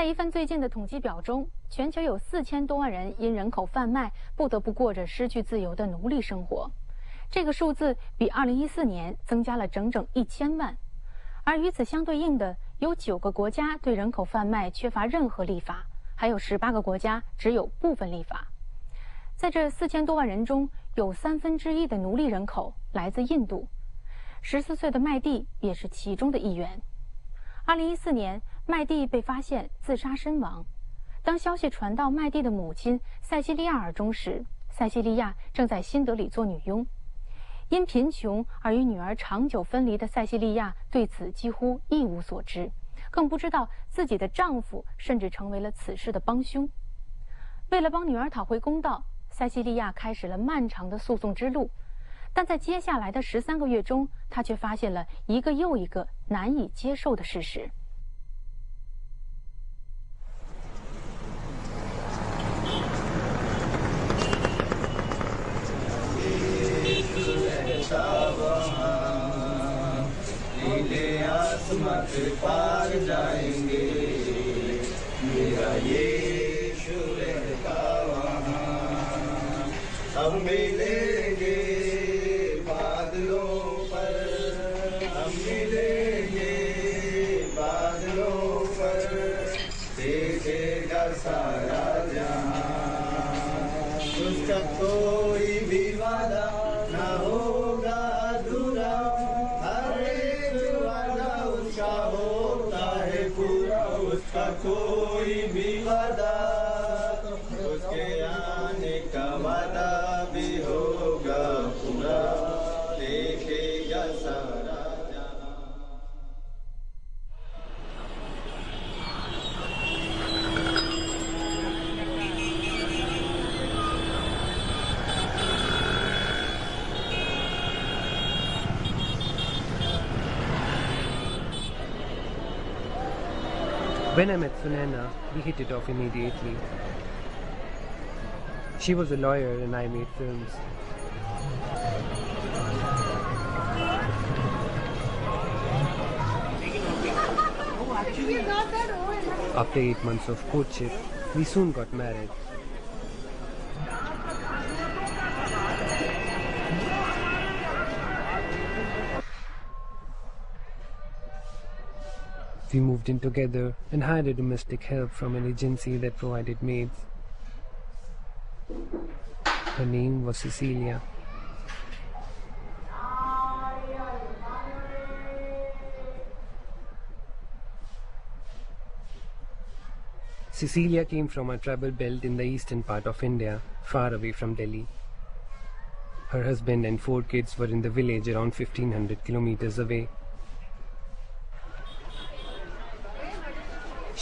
在一份最近的统计表中，全球有4000多万人因人口贩卖不得不过着失去自由的奴隶生活，这个数字比2014年增加了整整1000万。而与此相对应的，有9个国家对人口贩卖缺乏任何立法，还有18个国家只有部分立法。在这4000多万人中，有1/3的奴隶人口来自印度，14岁的麦蒂也是其中的一员。2014年，麦蒂被发现自杀身亡。当消息传到麦蒂的母亲塞西利亚耳中时，塞西利亚正在新德里做女佣。因贫穷而与女儿长久分离的塞西利亚对此几乎一无所知，更不知道自己的丈夫甚至成为了此事的帮凶。为了帮女儿讨回公道，塞西利亚开始了漫长的诉讼之路。但在接下来的13个月中，她却发现了一个又一个难以接受的事实。When I met Sunana, we hit it off immediately. She was a lawyer and I made films. After 8 months of courtship, we soon got married. We moved in together and hired a domestic help from an agency that provided maids. Her name was Cecilia. Cecilia came from a tribal belt in the eastern part of India, far away from Delhi. Her husband and 4 kids were in the village around 1500 kilometers away.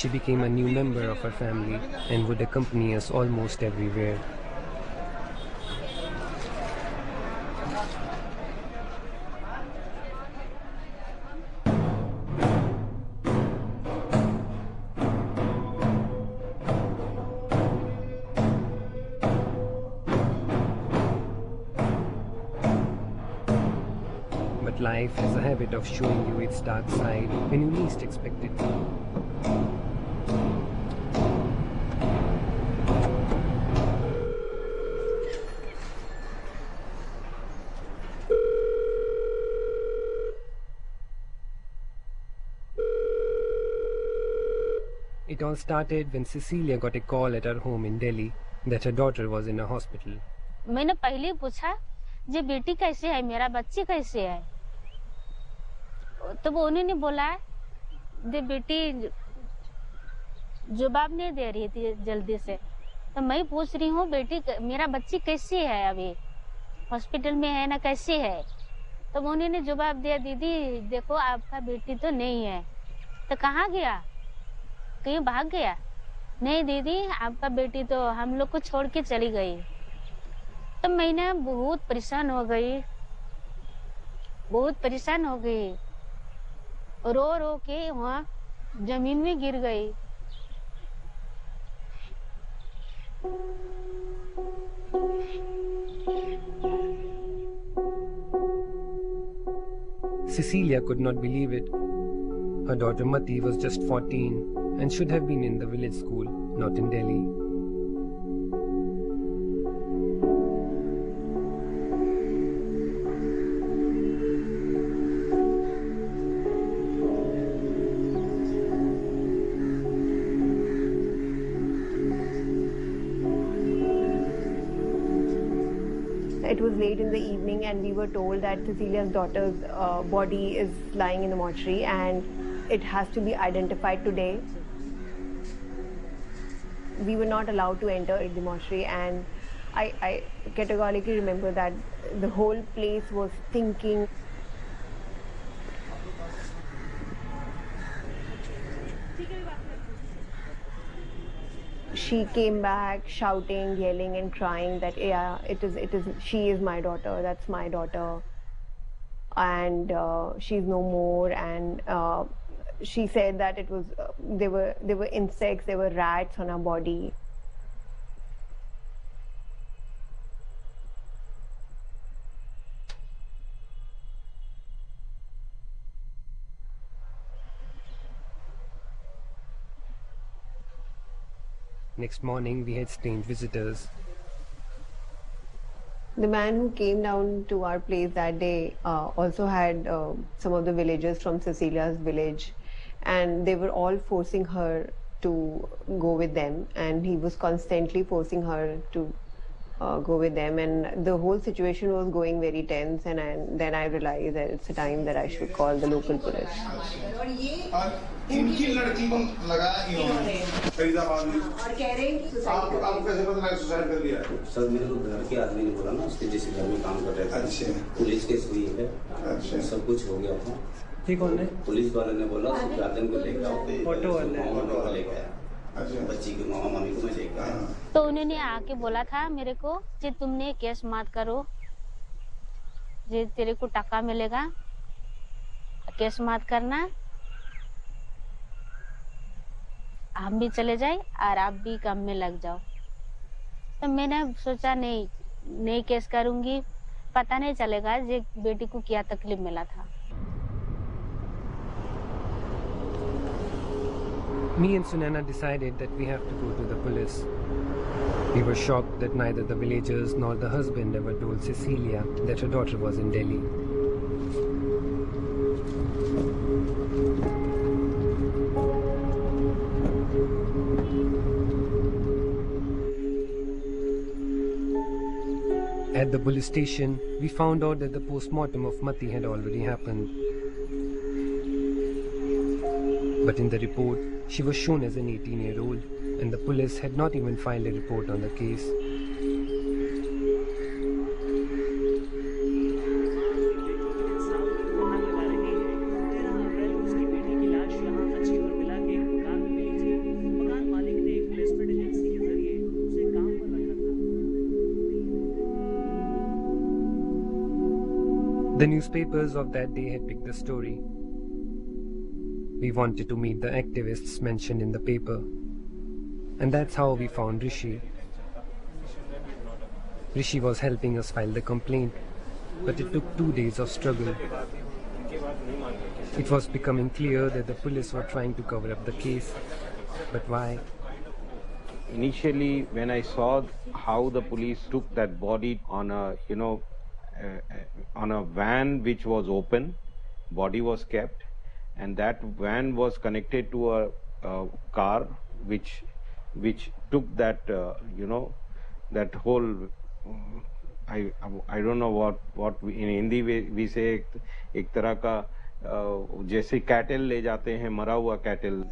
She became a new member of our family and would accompany us almost everywhere. But life has a habit of showing you its dark side when you least expect it. It all started when Cecilia got a call at her home in Delhi that her daughter was in a hospital. मैंने पहले पूछा जी बेटी कैसे है, मेरा बच्ची कैसे है, तो वो उन्होंने बोला दे बेटी जवाब नहीं दे रही थी जल्दी से। तो मैं पूछ रही हूँ बेटी मेरा बच्ची कैसी है, अभी हॉस्पिटल में है ना, कैसी है। तो उन्होंने जवाब दिया दीदी देखो आपका बेटी तो नहीं है। तो कहाँ गया, कहीं भाग गया? नहीं दीदी आपका बेटी तो हम लोग को छोड़ के चली गई। तो मैंने बहुत परेशान हो गई, बहुत परेशान हो गई, रो रो के वहाँ जमीन में गिर गई। Cecilia could not believe it. Her daughter Mati was just 14 and should have been in the village school, not in Delhi. It was late in the evening and we were told that Cecilia's daughter's body is lying in the mortuary and it has to be identified today. We were not allowed to enter the mortuary, and I categorically remember that the whole place was stinking. She came back shouting, yelling and crying that yeah, she is my daughter, that's my daughter, and she's no more. And she said that it was there were insects, there were rats on her body. Next morning, we had strange visitors. The man who came down to our place that day also had some of the villagers from Cecilia's village, and they were all forcing her to go with them, and he was constantly forcing her to go with them, and the whole situation was going very tense. And then I realized that it's a time that I should call the local police. इनकी लड़की को लगाया इन्होंने फरीदाबाद में और कह रहे हैं कि आपको कैसे पता लगा सुसाइड कर लिया? सर मेरे को घर के आदमी ने बोला ना, उसके जैसे घर में काम कर रहे थे। अच्छा। पुलिस केस हुई है। अच्छा। सब कुछ हो गया था। ठीक कौन है? पुलिस वाले ने बोला गार्डन को लेकर आओ। ऑटो वाले। ऑटो वाले लेकर आया। अच्छा। बच्ची की मामा मामी को मैं लेकर आया। तो उन्होंने आके बोला था मेरे को कि तुमने केस मत करो, जे तेरे को टका मिलेगा, केस मत करना, हम भी चले जाए और आप भी काम में लग जाओ। तो मैंने सोचा नहीं केस करूंगी, पता नहीं चलेगा ये बेटी को क्या तकलीफ मिला था। Me and Sunana decided that we have to go to the police. We were shocked that neither the villagers nor the husband ever told Cecilia that her daughter was in Delhi. At the police station, we found out that the post-mortem of Mati had already happened. But in the report, she was shown as an 18-year-old, and the police had not even filed a report on the case. The newspapers of that day had picked the story. We wanted to meet the activists mentioned in the paper, and that's how we found Rishi. Rishi was helping us file the complaint, but it took 2 days of struggle. It was becoming clear that the police were trying to cover up the case, but why? Initially, when I saw how the police took that body on a, on a van which was open, body was kept, and that van was connected to a car which took that that whole I don't know what in Hindi we say एक तरह का जैसे cattle ले जाते हैं, मरा हुआ cattle.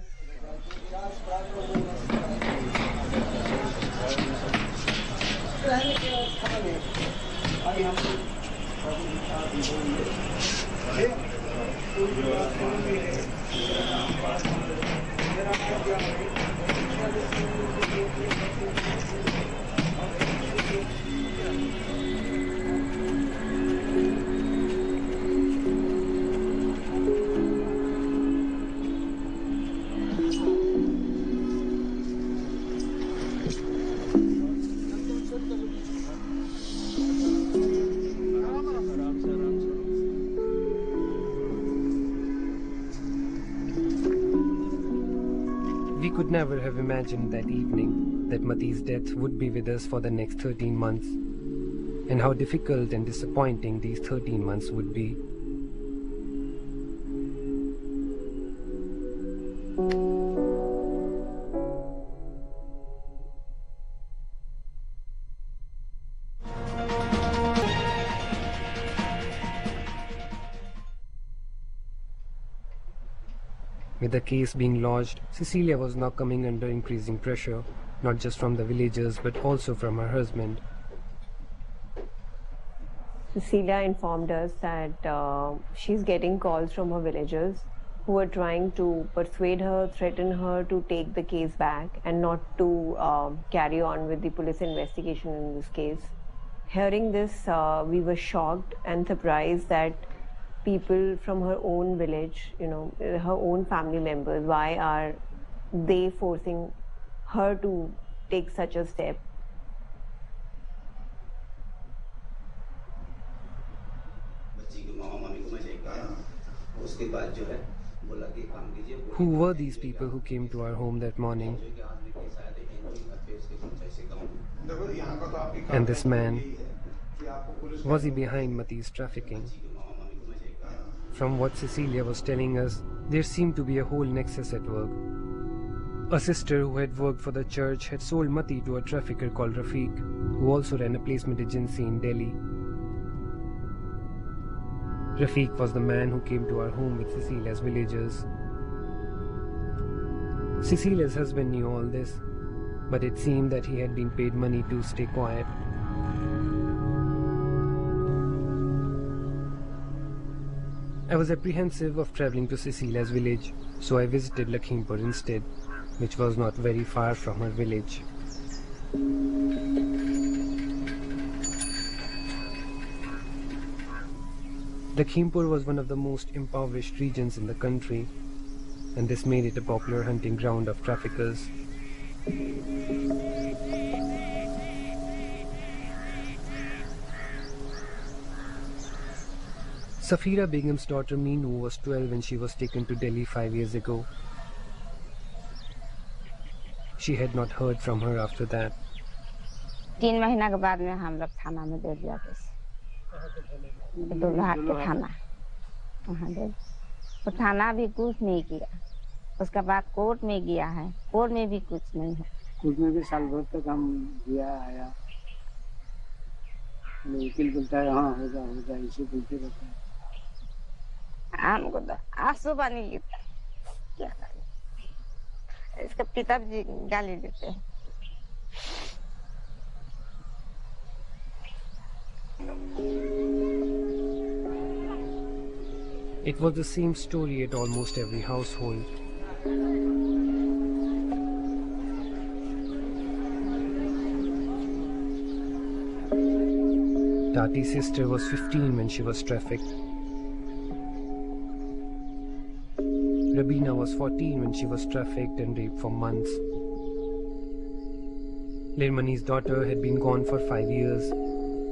We could never have imagined that evening that Mati's death would be with us for the next 13 months, and how difficult and disappointing these 13 months would be. With the case being lodged, Cecilia was now coming under increasing pressure, not just from the villagers but also from her husband. Cecilia informed us that she's getting calls from her villagers who are trying to persuade her, threaten her to take the case back and not to carry on with the police investigation in this case. Hearing this, we were shocked and surprised that people from her own village, her own family members, why are they forcing her to take such a step? Who were these people who came to our home that morning? And this man, was he behind Mati's trafficking? From what Cecilia was telling us, there seemed to be a whole nexus at work. A sister who had worked for the church had sold Mati to a trafficker called Rafiq, who also ran a placement agency in Delhi. Rafiq was the man who came to our home with Cecilia's villagers. Cecilia's husband knew all this, but it seemed that he had been paid money to stay quiet. I was apprehensive of travelling to Cecilia's village, so I visited Lakhimpur instead, which was not very far from her village. Lakhimpur was one of the most impoverished regions in the country, and this made it a popular hunting ground of traffickers. Safira Begum's daughter Meenu was 12 when she was taken to Delhi 5 years ago. She had not heard from her after that. 3 महीना के बाद में हम लोग थाना में दे दिया case दुल्हा के थाना वहाँ दे वो थाना भी कुछ नहीं किया उसके बाद कोर्ट में गया है कोर्ट में भी कुछ नहीं है कोर्ट में भी साल भर तक हम गया आया वकील बोलता है हाँ होगा इसे बोलते रहते हैं हमको तो आंसू पानी गिरता क्या करें इसके पिताजी गाली देते हैं It was the same story at almost every household. Tati's sister was 15 when she was trafficked. Rabina was 14 when she was trafficked and raped for months. Lirmani's daughter had been gone for 5 years,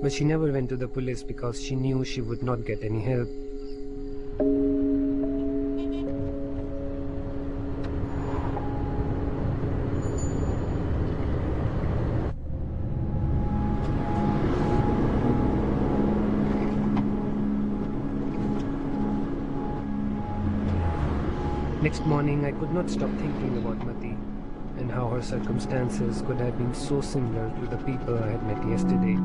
but she never went to the police because she knew she would not get any help. Next morning, I could not stop thinking about Mati and how her circumstances could have been so similar to the people I had met yesterday.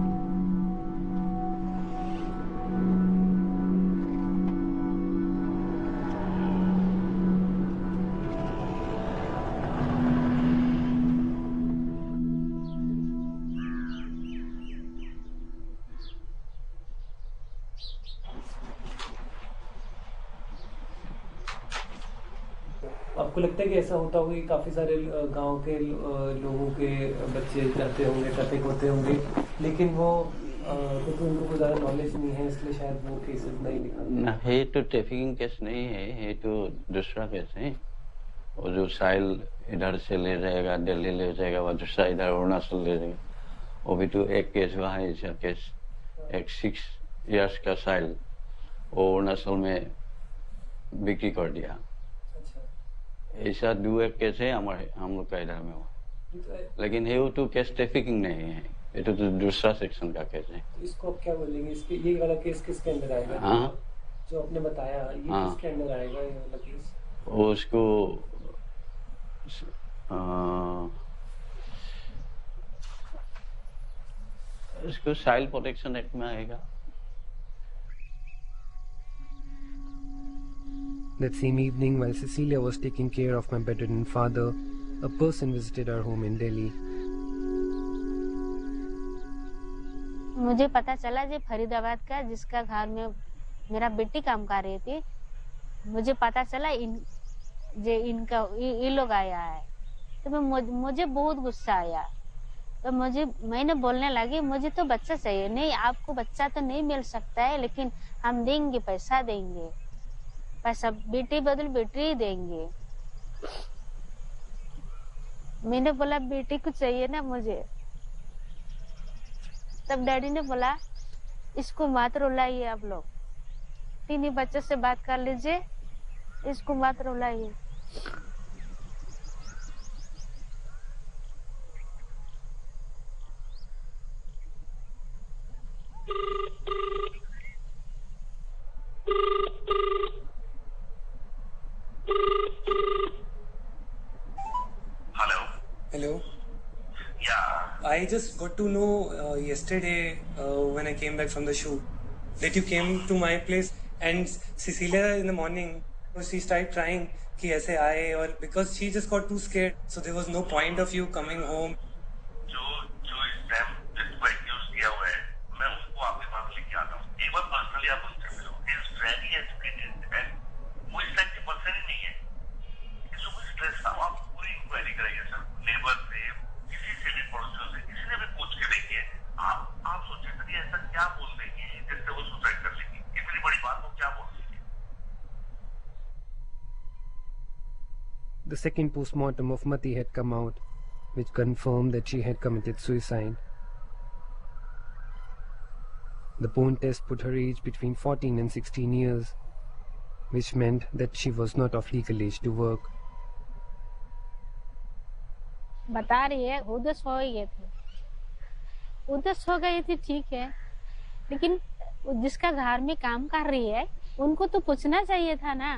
आपको लगता है कि ऐसा होता होगा कि काफ़ी सारे गांव के लोगों के बच्चे जाते होंगे ट्रैफिक होते होंगे लेकिन वो क्योंकि उनको कोई ज़्यादा नॉलेज नहीं है इसलिए शायद वो केसेस नहीं दिखाते ना है तो ट्रैफिकिंग केस नहीं है तो दूसरा केस है और जो साइल इधर से ले जाएगा दिल्ली ले जाएगा और दूसरा इधर अरुणाचल ले जाएगा वो भी तो एक केस हुआ है ऐसा केस एक 6 years का साइल वो अरुणाचल में बिक्री कर दिया ऐसा 2-1 केस है हम लोग का इधर में हुआ, लेकिन ये तो केस ट्रैफिकिंग नहीं है, ये तो दूसरा सेक्शन का केस है। इसको आप क्या बोलेंगे, इसके ये वाला केस किसके अंदर आएगा? हाँ, जो आपने बताया ये किसके अंदर आएगा ये वाला केस? उसको इसको चाइल्ड प्रोटेक्शन एक्ट में आएगा। That same evening, while Cecilia was taking care of my bedridden father, a person visited our home in Delhi. मुझे पता चला जे फरीदाबाद का जिसका घर में मेरा बेटी काम कर रही थी, मुझे पता चला इनका ये लोग आया है, तो मुझे बहुत गुस्सा आया। तो मैंने बोलने लगी मुझे तो बच्चा चाहिए, नहीं आपको बच्चा तो नहीं मिल सकता है, लेकिन हम देंगे, पैसा देंगे, पैसा बेटी बदल बेटी ही देंगे। मैंने बोला बेटी को चाहिए ना मुझे। तब डैडी ने बोला इसको मत रुलाइए, आप लोग 3 बच्चों से बात कर लीजिए, इसको मत रुलाइए। Hello. Yeah. I just got to know yesterday when I came back from the shoot that you came to my place, and Cecilia in the morning she started crying कि ऐसे आए, और because she just got too scared, so there was no point of you coming home. जो इस time जिसको accused किया हुआ है, मैं उसको आपके पास लेके आता हूँ। एक बार पर्सनली आप उससे मिलो। He is very educated and वो इस टाइप की पर्सन ही नहीं है। इसको कोई स्ट्रेस ना हो, आप पूरी इंक्वायरी कराइए सर, नेबर से, किसी से भी, पड़ोसियों से, किसी ने भी पूछ के देखिए। आप सोचिए सर ये ऐसा क्या बोल देंगे जिससे वो सुसाइड कर लेंगी, इतनी बड़ी बात वो क्या बोल देंगे। The second postmortem of Mati had come out, which confirmed that she had committed suicide. The bone test put her age between 14 and 16 years, which meant that she was not of legal age to work. बता रही है उधर सो गए थे, उधर सो गई थी, ठीक है, लेकिन जिसका घर में काम कर रही है उनको तो पूछना चाहिए था ना,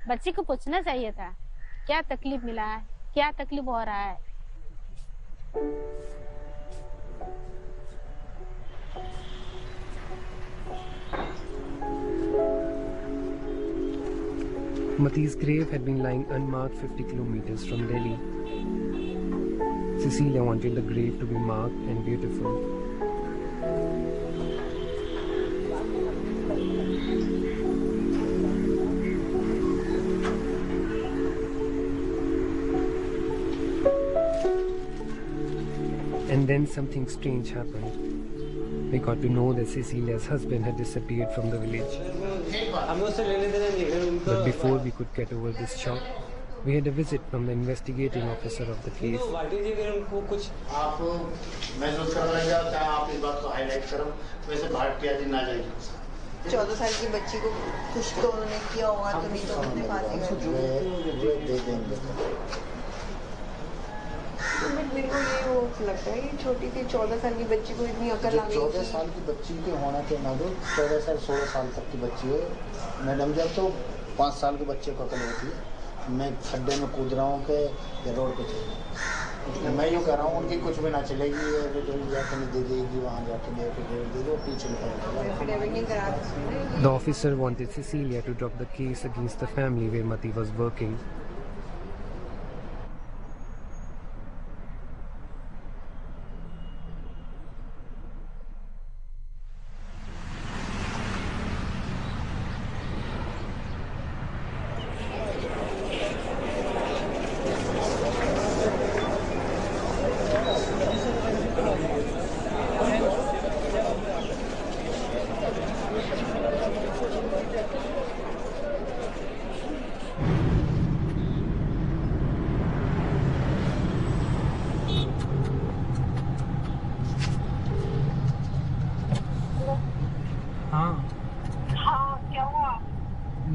बच्ची को पूछना चाहिए था क्या तकलीफ मिला है, क्या तकलीफ हो रहा है। Mati's grave had been lying unmarked 50 kilometers from Delhi. Cecilia wanted the grave to be marked and beautiful. And then something strange happened. We got to know that Cecilia's husband had disappeared from the village. But before we could get over this shock, we had a visit from the investigating officer of the case. आप महसूस कर रहे हैं क्या आप इस बात को हाईलाइट करो, वैसे बात किया ना जाएगी। 14 साल की बच्ची को कुछ तो उन्होंने किया होगा, तो नहीं तो उन्होंने फांसी कर दे देंगे। मेरे को ये वो लगता है, छोटी सी 14 साल की बच्ची को इतनी अकल आ गई। 14 साल की बच्ची के होना के ना दो, 14 साल 16 साल तक की बच्ची है मैडम, जब तो 5 साल के बच्चे को अकल होती है। मैं खड्डे में कूद रहा हूँ कि ये रोड पे चले, मैं यूँ कह रहा हूँ उनकी कुछ भी ना चलेगी, जाके दे देगी, वहाँ जाके दे दो, पीछे निकल। The officer wanted Cecilia to drop the case against the family where Mati was working.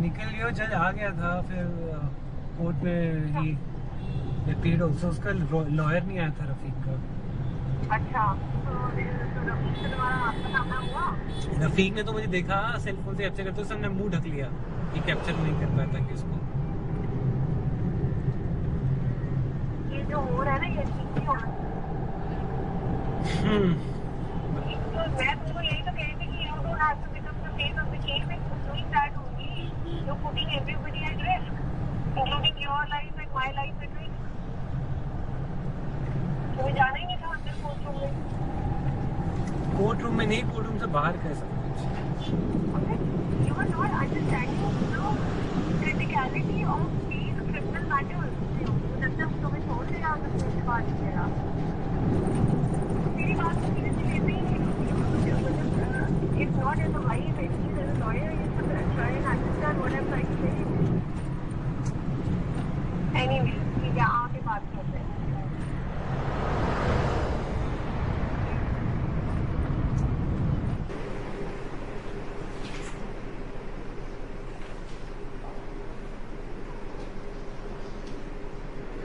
निकल लियो, जज आ गया था, फिर कोर्ट में ही appeared also. उसका लॉयर नहीं आया था रफीक का. अच्छा, तो रफीक से तुम्हारा आपका सामना हुआ? रफीक ने तो मुझे देखा सेलफोन से कैप्चर करते हुए, उसने मुंह ढक लिया कि कैप्चर नहीं कर पाया था कि उसको. ये जो हो रहा है ना, ये ठीक नहीं हो रहा. तो मैं तुमको यही तो कह रही थी कि you don't have to become the face of the case. Doing that only, you're putting everybody at risk, including your life and my life at risk. तुम्हें जाना ही नहीं था अंदर कोर्ट रूम में. कोर्ट रूम में नहीं, कोर्ट रूम से बाहर कह सकते हैं. You are not understanding the criticality of these criminal matters. जब तक तुम्हें छोड़ देगा तो फिर से बात करेगा. मेरी बात को सीरियसली लेते ही नहीं. It's not in the life. As a lawyer, you should try and understand what I'm trying to say. Anyway, ठीक है, आके बात करते हैं.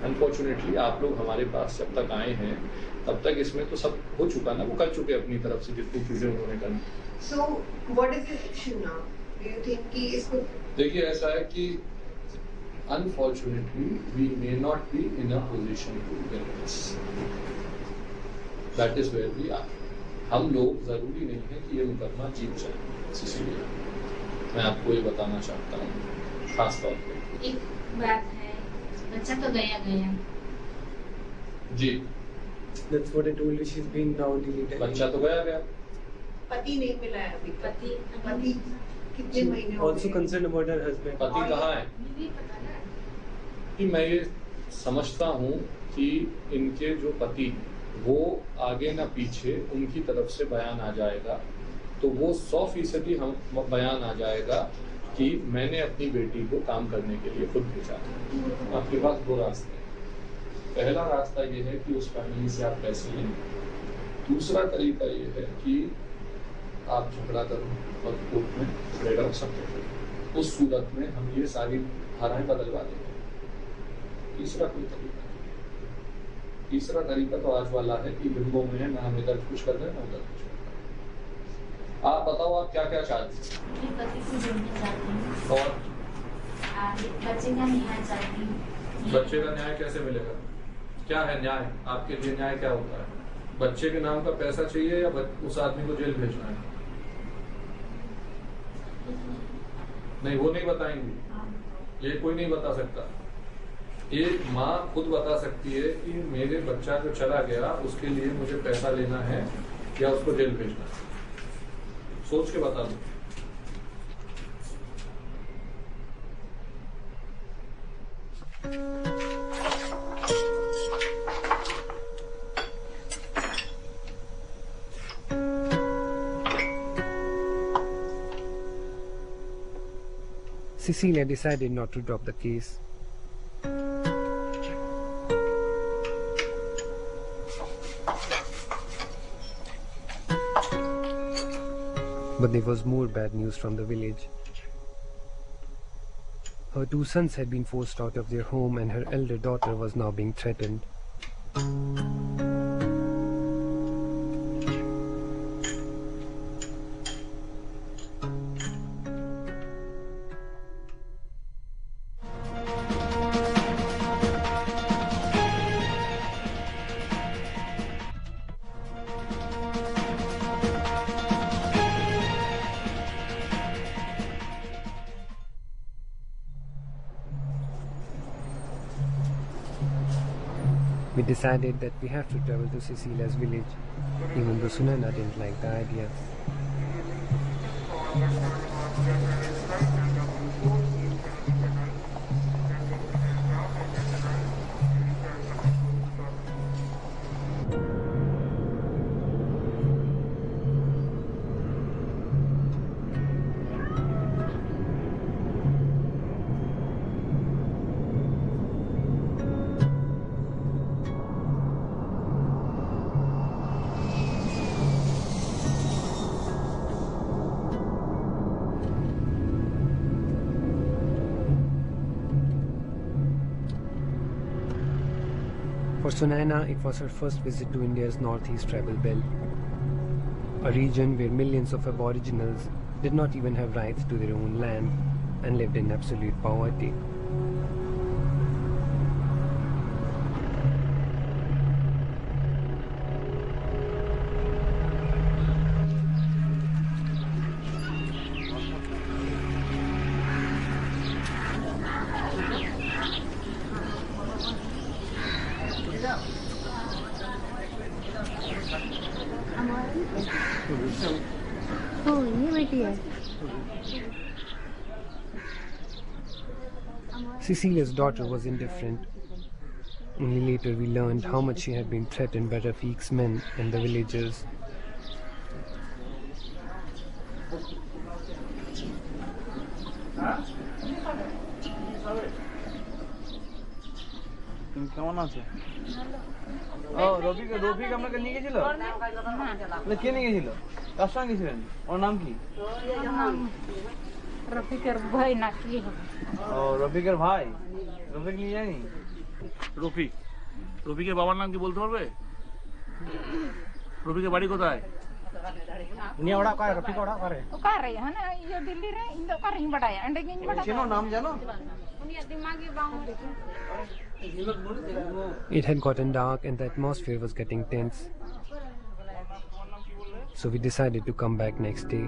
अनफॉर्चुनेटली आप लोग हमारे पास जब तक आए हैं तब तक इसमें तो सब हो चुका ना, वो कर चुके अपनी तरफ से जितनी चीजें उन्होंने करनी. So what is the action now? Do you think कि इसको देखिए ऐसा है कि unfortunately we may not be in a position to win this. That is where we are. हम लोग जरूरी नहीं है कि ये मुकदमा जीत जाए, इसीलिए मैं आपको ये बताना चाहता हूँ खास तौर पे. एक बात है, बच्चा तो गया जी. That's what I told you. She's been now deleted. बच्चा तो गया. पति नहीं मिला है अभी तक. पति कितने महीने हो गए? Also concerned about her husband. पति कहाँ है? कि मैं ये समझता हूँ कि इनके जो पति वो आगे ना पीछे उनकी तरफ से बयान आ जाएगा तो वो 100% हम बयान आ जाएगा कि मैंने अपनी बेटी को काम करने के लिए खुद भेजा. आपके पास दो रास्ते हैं. पहला रास्ता ये है कि उस फैमिली से आप पैसे लें. दूसरा तरीका ये है कि आप झगड़ा करो और कोर्ट में खड़े रख सकते हो. उस सूरत में हम ये सारी धाराएं बदलवा देंगे. तीसरा कोई तरीका नहीं. तीसरा तरीका तो आज वाला है कि लिम्बो में है, ना हम इधर कुछ कर रहे हैं ना उधर कुछ कर रहे हैं. आप बताओ आप क्या क्या चाहते हैं? पति से जुड़ना चाहती हूँ और बच्चे का न्याय चाहती हूँ. बच्चे का न्याय कैसे मिलेगा? क्या है न्याय? आपके लिए न्याय क्या होता है? बच्चे के नाम का पैसा चाहिए या उस आदमी को जेल भेजना है? नहीं, वो नहीं बताएंगी. ये कोई नहीं बता सकता. ये माँ खुद बता सकती है कि मेरे बच्चा जो चला गया उसके लिए मुझे पैसा लेना है या उसको जेल भेजना है. सोच के बता दो. Cecilia decided not to drop the case. But there was more bad news from the village. Her two sons had been forced out of their home and her elder daughter was now being threatened. We decided that we have to travel to Cecilia's village, even though Sunana didn't like the idea. For Sunaina, it was her first visit to India's northeast tribal belt, a region where millions of aboriginals did not even have rights to their own land and lived in absolute poverty. Cecilia's daughter was indifferent. Only later we learned how much she had been threatened by Rafiq's men and the villagers. কেমন আছে? ও রফিক আপনাকে নিয়ে গেছিল? না কে নিয়ে গেছিল? কার সঙ্গে গেছিলেন? ওর নাম কি? রফিকের ভাই নাকি হবে? ও রফিকের ভাই? রফিক নিয়ে যায়নি? রফিকের বাবার নাম কি বলতে পারবে? রফিকের বাড়ি কোথায়? উনি ওড়া করে রফিক ওড়া করে। ও করে है ना ये दिल्ली रे इंदो करे बड़ाया अंडे के बड़ा। চেনো নাম জানো? उनी दिमागी बाऊ। It had gotten dark and the atmosphere was getting tense. So we decided to come back next day.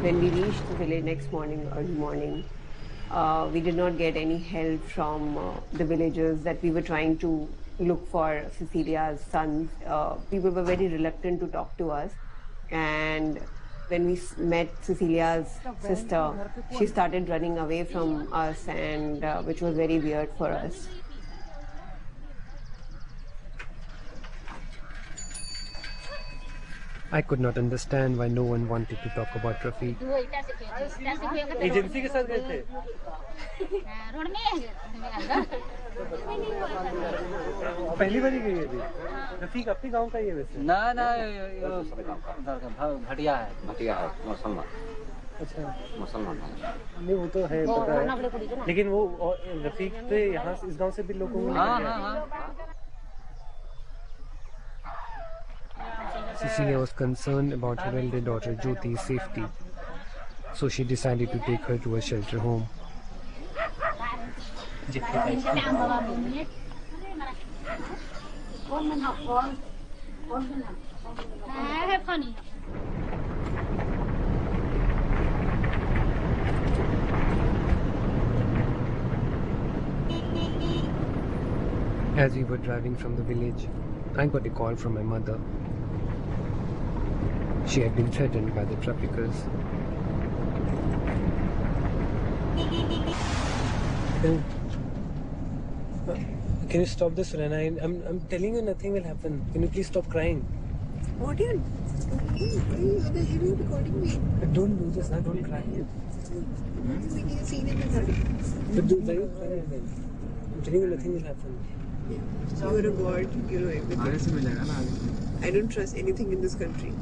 When we reached the village next morning, early morning, we did not get any help from the villagers that we were trying to look for Cecilia's sons. People were very reluctant to talk to us, and when we met Cecilia's sister, she started running away from us, and which was very weird for us. I could not understand why no one wanted to talk about Rafiq. Agency के साथ गए थे? पहली बार ही गई अभी? रफीक अपने गांव का ही है वैसे? ना भटिया है मुसलमान। अच्छा मुसलमान नहीं वो तो है पता है, लेकिन वो रफीक तो यहाँ इस गांव से भी लोगों को Cecilia was concerned about her elder daughter Jyoti's safety, so she decided to take her to a shelter home. As we were driving from the village, I got a call from my mother. She had been threatened by the traffickers. Can you stop this, Rana? I'm telling you nothing will happen. Can you please stop crying? What are you doing? What the hell are you recording me? Don't do this, now don't cry. Making a scene in the garden. But why are you crying again? I'm telling you nothing will happen. You are a god, you know everything. I don't trust anything in this country.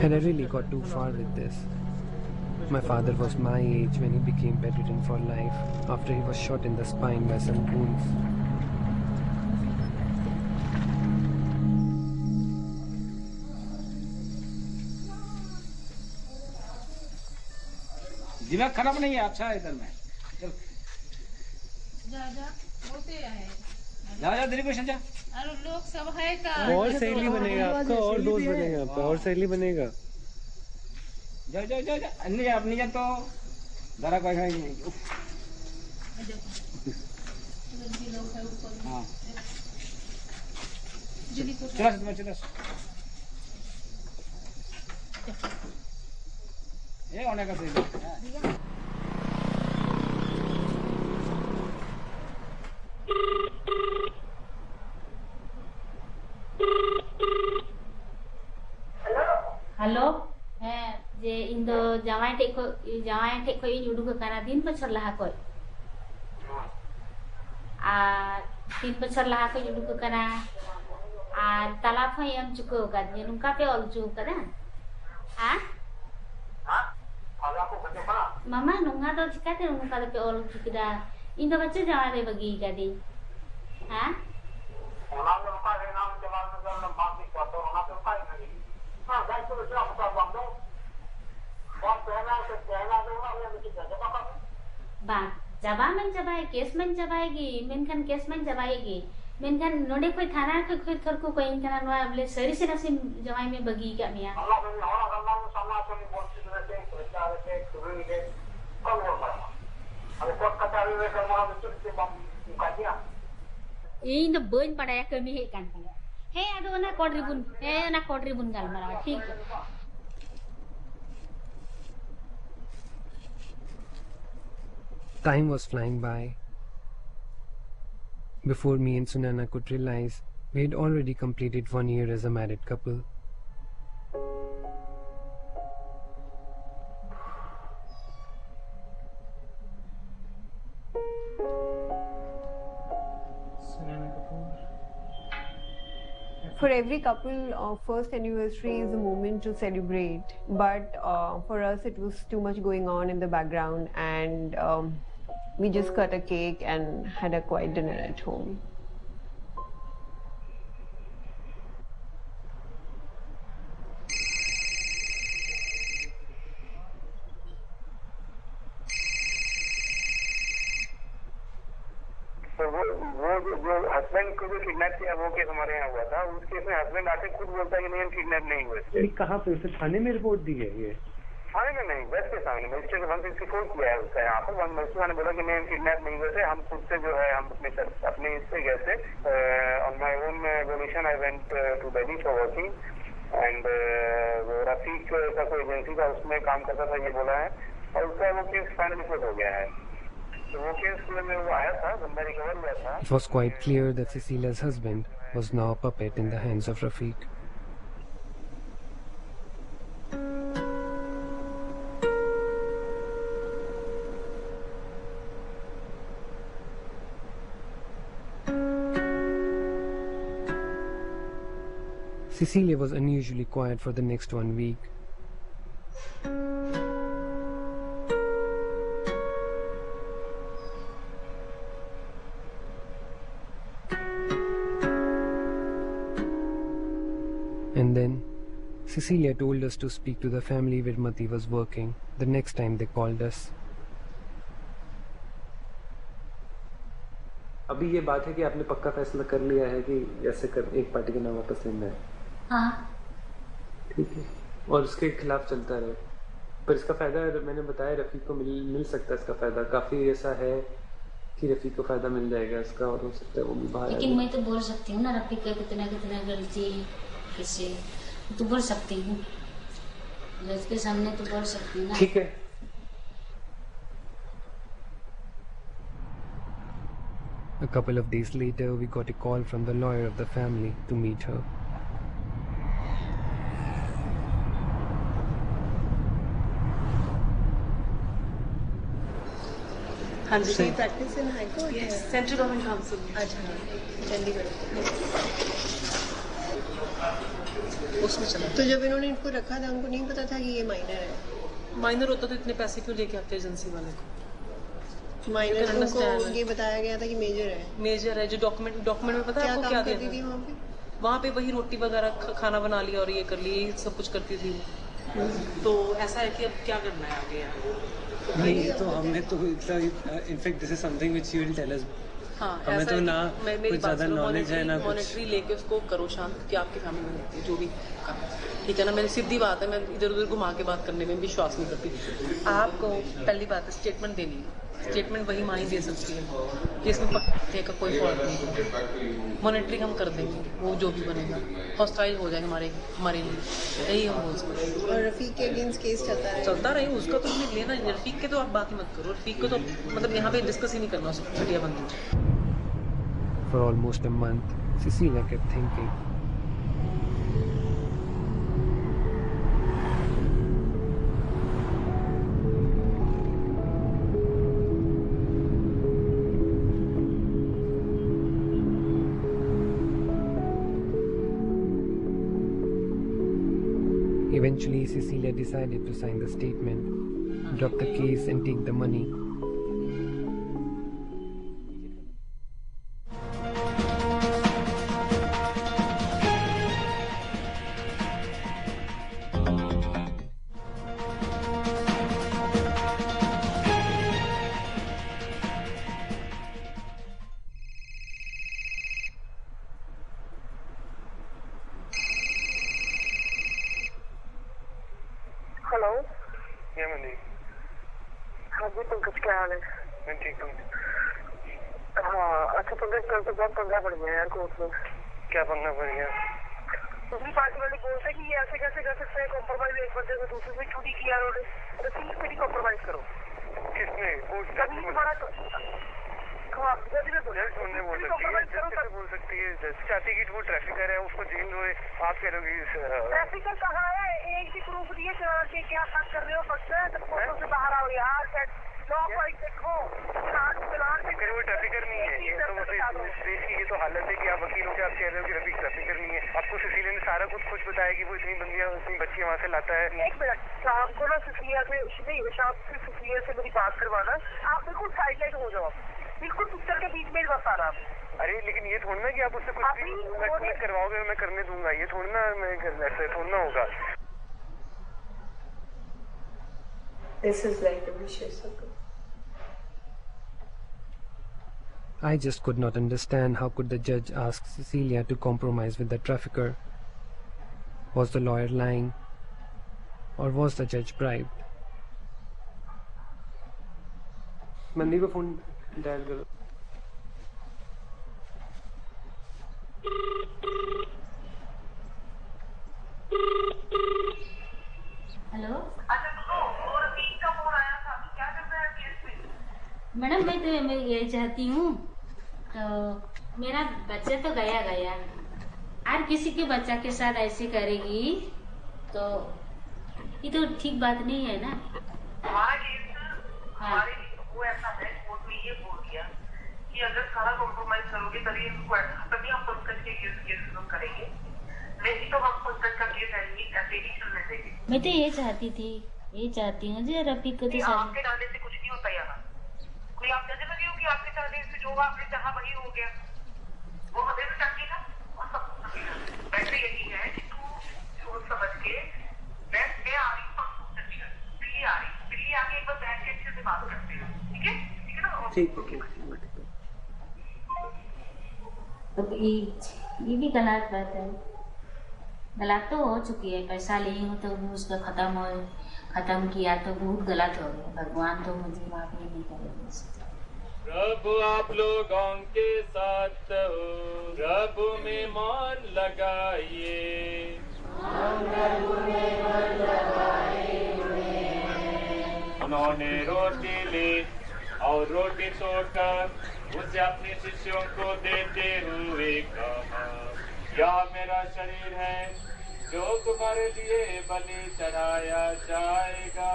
And I really got too far with this. My father was my age when he became bedridden for life after he was shot in the spine by some goons. दिमाग खराब नहीं है, अच्छा है इधर में। जा दिल्ली को जा। अरे लोग सब है का और सहेली बनेगा आपका, और दोस्त बनेगा आपका, और सहेली बनेगा। जाओ अपनी जा तो जरा कोई नहीं। हाँ चलो ये होने का ठे को इन उडुक कना दिन बछर लहा को आ 3 बछर लहा को उडुक कना आ तालाब है हम चुको का ये नुका पे ऑल चुको कदा हां Mama nunga do chikate nunga do pe ol chukida indo bache jawa de bagi gadi ha ona do ka re naam jawa do na baati ko to ona to ka ni ha dai to ja ko ba do ba pehna do na ye ki jawa ka ba jaba men jabai case men jabaigi menkan case men jabaigi menkan node koi thana koi thor ko koi kana no able sari se nasim jawai me bagi ka mia Allah Allah sama to ni bolti rete prachar ke kuri ke kawo ba ave kot kata ave ka ma bitu se bam kadiya indo boin padaya kami he kan he ado na kodribun gal mara ठीक है Time was flying by. Before me and Sunana could realize, we had already completed 1 year as a married couple. For every couple, first anniversary is a moment to celebrate, but for us it was too much going on in the background, and we just cut a cake and had a quiet dinner at home. वो husband को जो kidnap किया वो case हमारे यहाँ हुआ था उस केस में हस्बैंड आके खुद बोलता है कि नहीं हम किडनैप नहीं हुए कहाँ पे उसे थाने में रिपोर्ट दी है ये थाने में नहीं वेस्ट के सामने मजिस्ट्रेट 164 किया है उसका यहाँ पर मजिस्ट्रेट ने बोला कि नहीं हम किडनैप नहीं हुए थे हम खुद से जो है हम अपने इससे गए थे on my own volition I went to Delhi for working and Rafiq का कोई एजेंसी था उसमें काम करता था ये बोला है और उसका वो केस फाइनल रिपोर्ट हो गया है It was quite clear that Cecilia's husband was now a puppet in the hands of Rafiq. Cecilia was unusually quiet for the next 1 week. And then, Cecilia told us to speak to the family where Mati was working the next time they called us. अभी ये बात है कि आपने पक्का फैसला कर लिया है कि ऐसे कर एक पार्टी का नाम वापस लेना है। हाँ। ठीक है। और उसके खिलाफ चलता रहे। पर इसका फायदा मैंने बताया रफीक को मिल सकता है इसका फायदा काफी ऐसा है कि रफीक को फायदा मिल जाएगा इसका और हो सकता है वो भी बाहर। लेकिन मैं तो बोल सकती हूँ ना रफीक का कितना गलती किससे तो बोल सकती हूँ जज के सामने तो बोल सकती हूँ ना। ठीक है। A couple of days later, we got a call from the lawyer of the family to meet her. हाँ जी practice in high court central government council अच्छा चंडीगढ़ उसमें चला। तो जब इन्होंने इनको रखा था उनको नहीं पता था कि ये माइनर है। माइनर होता तो इतने पैसे क्यों लेके आते एजेंसी वाले को। माइनर उनको ये बताया गया था कि मेजर है जो डॉक्यूमेंट में पता है आपको क्या करती थी वहाँ पे वही रोटी वगैरह खाना बना लिया और ये कर लिया सब कुछ करती थी तो ऐसा है कि अब क्या करना है आगे यार। नहीं तो हमने तो in fact this is something which you will tell us. हाँ हमें तो ना कुछ ज्यादा नॉलेज है ना कुछ। मॉनिटरी लेके उसको करो शांत कि आपकी फैमिली में जो भी ठीक है ना। मेरी सीधी बात है मैं इधर उधर घुमा के बात करने में विश्वास नहीं करती। आपको पहली बात है स्टेटमेंट देनी है स्टेटमेंट वही माँ ही दे सकती है जिसमें पक्के का कोई फॉल्ट नहीं है। मॉनिटरिंग हम कर देंगे वो जो भी बनेगा हॉस्टाइल हो जाएगा हमारे लिए यही हम बोल सकते हैं। और रफीक के अगेंस्ट केस चलता रहे उसका तो हमें लेना है। रफीक के तो आप बात ही मत करो रफीक को तो मतलब यहाँ पे डिस्कस ही नहीं करना उसको घटिया बंदी। For almost a month, Cecilia kept thinking. Eventually, Cecilia decided to sign the statement, drop the case and take the money. Hello क्या मंदी? हाँ जी पंकज, क्या हाल है? मैं ठीक हूँ। हाँ अच्छा पंकज, कल तो बहुत पंगा पड़ गया यार कोर्ट में। क्या पंगा पड़ गया? दूसरी पार्टी वाले बोलते हैं कि ये ऐसे कैसे कर सकते हैं कॉम्प्रोमाइज, एक बंदे को दूसरे से छुट्टी किया उन्होंने, तो सिर्फ मेरी कॉम्प्रोमाइज करो। किसने? कभी तुम्हारा हाँ जज ने बोला, जज उन्होंने बोल सकती है, जज कैसे बोल सकती है? जज चाहती है कि वो ट्रैफिकर है, उसको जेल होए, आप कह रहे हो ट्रैफिकर कहाँ है? एक भी प्रूफ नहीं है कि क्या बात कर रहे हो, फर्स्ट फोटो से बाहर आओ यार, देखो फिर वो ट्रैफिकर नहीं है। ये तो इस देश की ये तो हालत है कि आप वकील हो के आप कह रहे हो कि रफीक ट्रैफिकर नहीं है। आपको सिसिलिया ने सारा कुछ बताया कि वो इतनी बच्चियां वहाँ से लाता है। एक मिनट, शाम को ना सिसिलिया से शाम से सिसिलिया से मेरी बात करवाना, आप बिल्कुल साइडलाइन हो जाओ, बिल्कुल पिक्चर के बीच में बता रहा हूँ। अरे लेकिन ये थोड़ा ना कि आप उससे कुछ भी करवाओगे मैं करने दूंगा, ये थोड़ा ना मैं ऐसे थोड़ा ना होगा। This is like a vicious circle. I just could not understand how could the judge ask Cecilia to compromise with the trafficker. Was the lawyer lying? Or was the judge bribed? मंदी को phone dial करो। Hello madam, मैं ये चाहती हूँ, तो मेरा बच्चा तो गया और किसी के बच्चा के साथ ऐसे करेगी तो ये तो ठीक बात नहीं है ना। हाँ। वो ऐसा है, कोर्ट में ये बोल दिया कि अगर सारा कॉम्प्रोमाइज करोगे तभी हम पंकज के केस करेंगे, नहीं तो हम पंकज का केस ऐसे ही चलने देंगे। मैं तो ये चाहती हूँ जी, रफीक को तो आपके डालने से कुछ नहीं होता यहाँ। कोई आप जज लगे हो कि आपके चाहने से जो आपने चाहा वही हो गया, वो हमें भी चाहिए ना और सबको चाहिए। वैसे यही है कि तू सोच समझ के मैं आ रही हूँ, बिल्ली आ रही, बिल्ली आके एक बार बैठ के अच्छे से बात करते हो, ठीक है? ठीक है ना? ठीक तो ये भी गलत बात है, गलत तो हो चुकी है। पैसा ली हूँ तो उसका खत्म किया तो बहुत गलत हो गया। भगवान तो मुझे माफ ही नहीं करेंगे। प्रभु आप लोगों के साथ हो, प्रभु में मन लगाइए। उन्होंने रोटी ली और रोटी तोड़कर उसे अपने शिष्यों को देते हुए कहा, यह मेरा शरीर है जो तुम्हारे लिए बलि चढ़ाया जाएगा।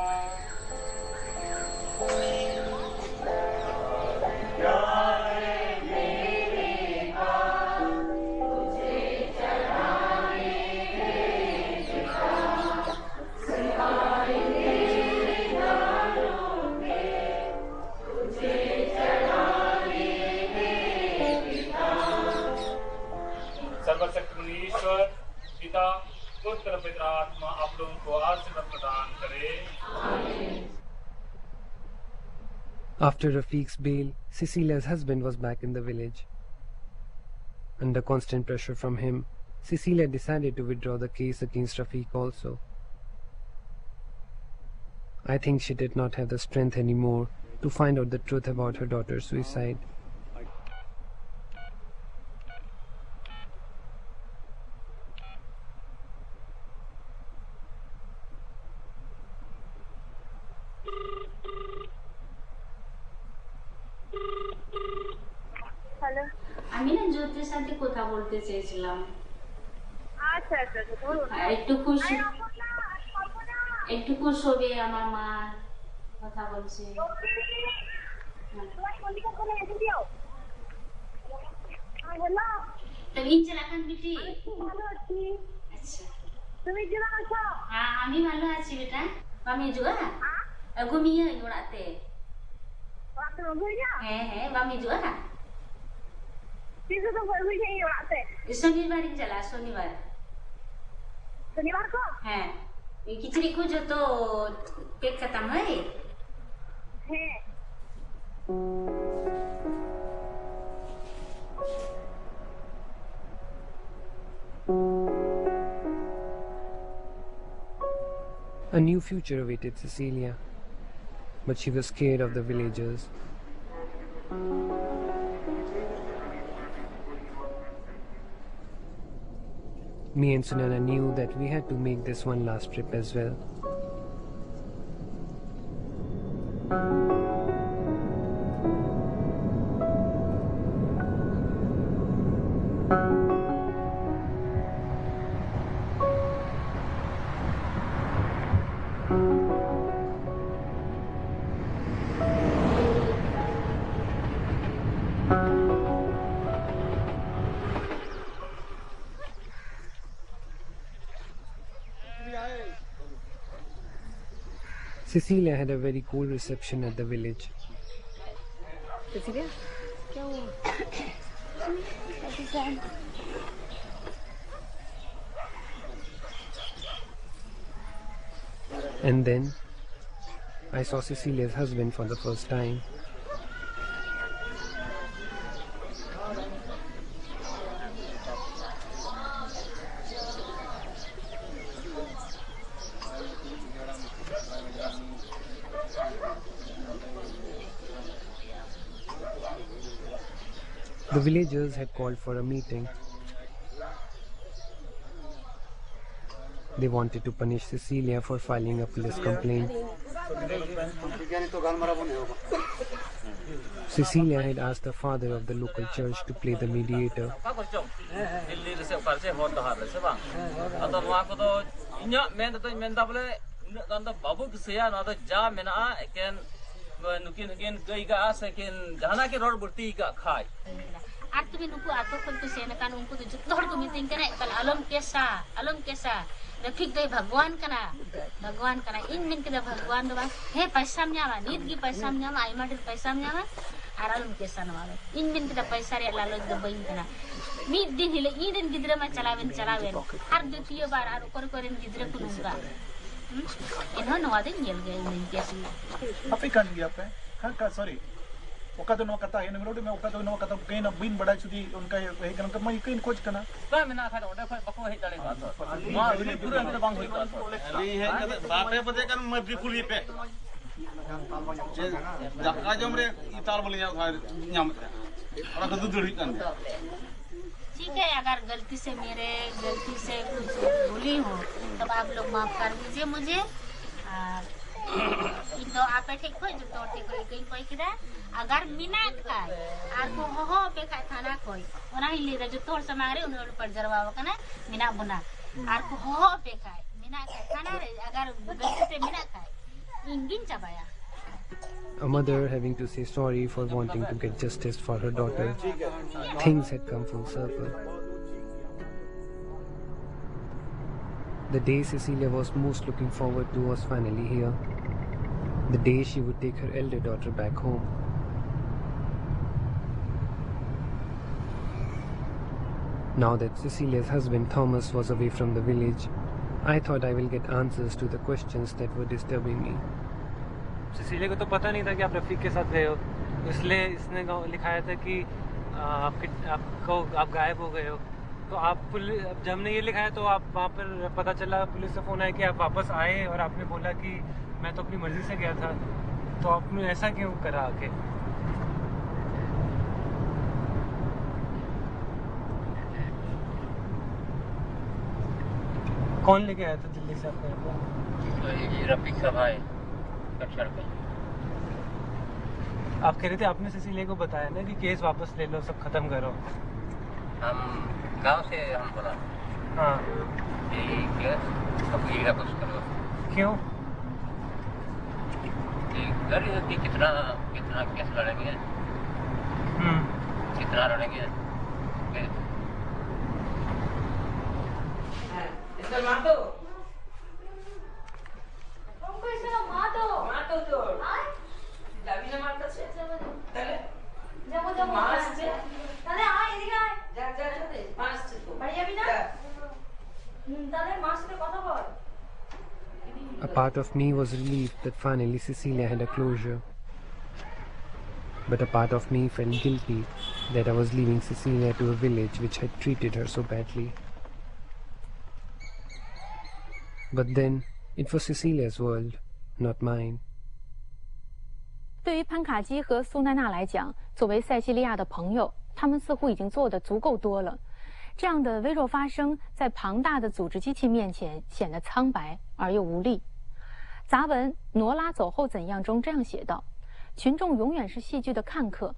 सर्वशक्ति ईश्वर पिता पुत्र पवित्र आत्मा आप लोगों को आशीर्वाद प्रदान करे। After Rafiq's bail, Cecilia's husband was back in the village. Under constant pressure from him, Cecilia decided to withdraw the case against Rafiq also. I think she did not have the strength anymore to find out the truth about her daughter's suicide. Hello, আমি না জ্যোতির সাথে কথা বলতে চেয়েছিলাম। আচ্ছা বলুন। একটু খুশ হবে, আমার মা কথা বলছে। तब इन चलाकन बेटी। अच्छा Ami malu aci beta. Mami juga. Aku mia orang te. Orang tu orang He, mami juga. Tisu tu orang ni orang te. शनिवार ही चला शनिवार को है ये खिचड़ी को जो तो केक खत्म है A new future awaited Cecilia, but she was scared of the villagers. Me and Sunana knew that we had to make this one last trip as well. Cecilia had a very cool reception at the village. Cecilia, क्या हुआ? And then I saw Cecilia's husband for the first time. The villagers had called for a meeting. They wanted to punish Cecilia for filing a police complaint. Cecilia had asked the father of the local church to play the mediator. Arti nuku ato kon tu sena kan unku tu jor ko meeting kana kal alam kesa Rafik dai भगवान kana in min kada भगवान दवा हे पैसा न्यावा नीत की पैसा न्यावा आई माटे पैसा न्यावा आराम kesa नवा in min kada पैसा रे लालो द बइन kana mid din hile i din gidra ma chalawen har dutiyo bar ar kor korin gidra kununga इन्हों नवा दिन मिल गए इन कैसी African गया पे हाँ का sorry ओका तो नो कता है नगरोड में ओका तो नो कता कहीं ना बिन बड़ा चुदी उनका वही करना कर मैं कहीं कुछ करना का मैं ना खाना उधर बको है चले बात मां इतनी पूरा अंदर बांग हुई बात अभी है बाटे बजे कर मैं बिल्कुल ही पे जका जम रे इताल बोली जा न्याम और तो दूर ही कर ठीक है अगर गलती से कुछ भूली हो तब आप लोग माफ कर दीजिए मुझे तो आप ठीक हो जो तो ठीक हो कहीं कोई किधर अगर मिना खाए आपको हो पे खाए खाना कोई उन्हें ही ले जो तोड़ समारे उन्हें पर जरवाओ का ना मिना बुना आपको हो पे खाए मिना खाए खाना रे अगर गलती से मिना खाए इंगिन चबाया A mother having to say sorry for wanting to get justice for her daughter. Things had come full circle. The day Cecilia was most looking forward to was finally here. The day she would take her elder daughter back home. Now that Cecilia's husband Thomas was away from the village, I thought I will get answers to the questions that were disturbing me. Sicilia को तो पता नहीं था कि आप रफीक के साथ गए हो, इसलिए इसने लिखाया था कि आप गायब हो गए हो। तो आप जब हमने ये लिखाया तो आप वहाँ पर पता चला पुलिस से फ़ोन आया कि आप वापस आए और आपने बोला कि मैं तो अपनी मर्ज़ी से गया था, तो आपने ऐसा क्यों करा आके? कौन लेके आया था दिल्ली से आपको? रफीक साहब आए। आप कह रहे थे आपने सिसिलिया को बताया ना कि केस वापस ले लो, सब खत्म करो। हम गांव से हम बोला हाँ यही केस सब यही वापस करो। क्यों? डर कि कितना केस लड़ेंगे, कितना लड़ेंगे। इसका मार दो। A part of me was relieved that finally Cecilia had a closure. But a part of me felt guilty that I was leaving Cecilia to a village which had treated her so badly. But then, it was Cecilia's world, not mine. 对于潘卡基和苏娜娜来讲，作为塞西利亚的朋友，他们似乎已经做得足够多了。这样的微弱发声，在庞大的组织机器面前显得苍白而又无力。杂文《挪拉走后怎样》中这样写道：群众永远是戏剧的看客，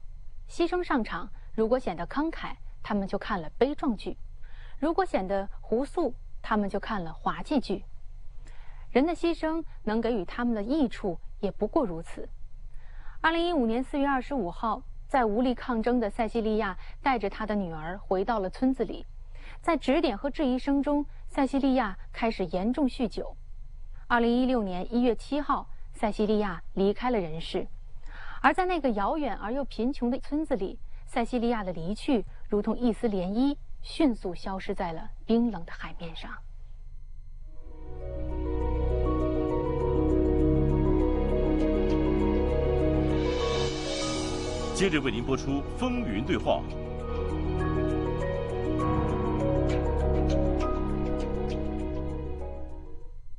牺牲上场，如果显得慷慨，他们就看了悲壮剧；如果显得胡素，他们就看了滑稽剧。人的牺牲能给予他们的益处，也不过如此。2015年4月25号，在无力抗争的塞西利亚带着她的女儿回到了村子里，在指点和质疑声中，塞西利亚开始严重酗酒。2016年1月7号，塞西利亚离开了人世。而在那个遥远而又贫穷的村子里，塞西利亚的离去如同一丝涟漪，迅速消失在了冰冷的海面上。接着为您播出《风云对话》。